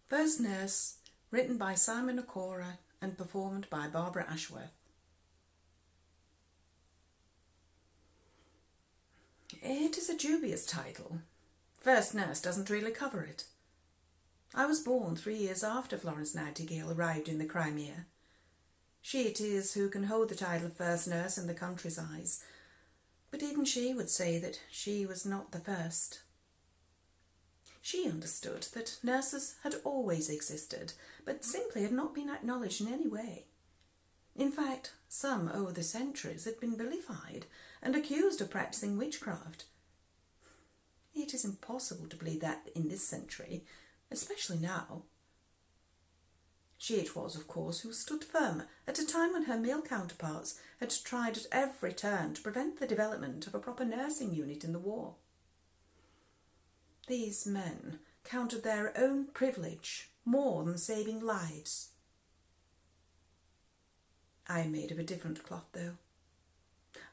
First Nurse, written by Simon Okora and performed by Barbara Ashworth. It is a dubious title. First Nurse doesn't really cover it. I was born 3 years after Florence Nightingale arrived in the Crimea. She it is who can hold the title of First Nurse in the country's eyes, but even she would say that she was not the first. She understood that nurses had always existed, but simply had not been acknowledged in any way. In fact, some over the centuries had been vilified and accused of practising witchcraft. It is impossible to believe that in this century, especially now. She it was, of course, who stood firm at a time when her male counterparts had tried at every turn to prevent the development of a proper nursing unit in the war. These men counted their own privilege more than saving lives. I am made of a different cloth, though.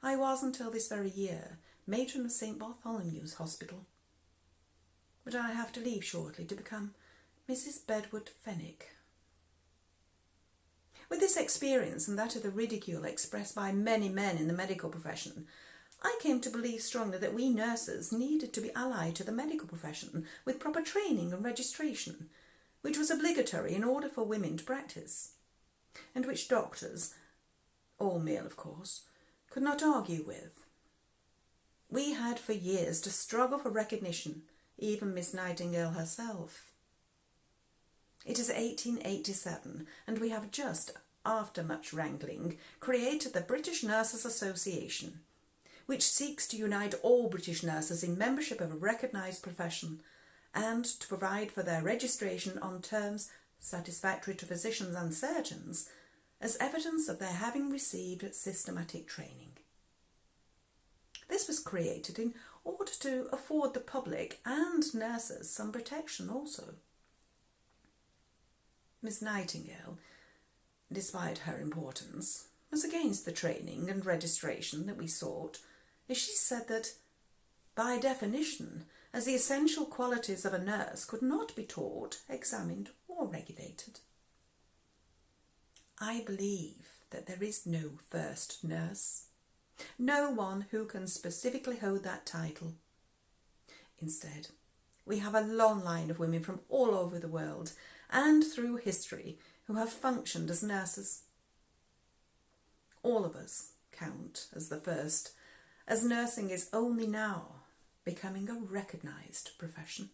I was, until this very year, matron of St. Bartholomew's Hospital. But I have to leave shortly to become Mrs. Bedwood Fenwick. With this experience and that of the ridicule expressed by many men in the medical profession, I came to believe strongly that we nurses needed to be allied to the medical profession with proper training and registration, which was obligatory in order for women to practice, and which doctors, all male of course, could not argue with. We had for years to struggle for recognition, even Miss Nightingale herself. It is 1887, and we have just, after much wrangling, created the British Nurses Association, which seeks to unite all British nurses in membership of a recognised profession and to provide for their registration on terms satisfactory to physicians and surgeons as evidence of their having received systematic training. This was created in order to afford the public and nurses some protection also. Miss Nightingale, despite her importance, was against the training and registration that we sought, as she said that, by definition, as the essential qualities of a nurse could not be taught, examined or regulated. I believe that there is no first nurse, no one who can specifically hold that title. Instead, we have a long line of women from all over the world and through history who have functioned as nurses. All of us count as the first, as nursing is only now becoming a recognised profession.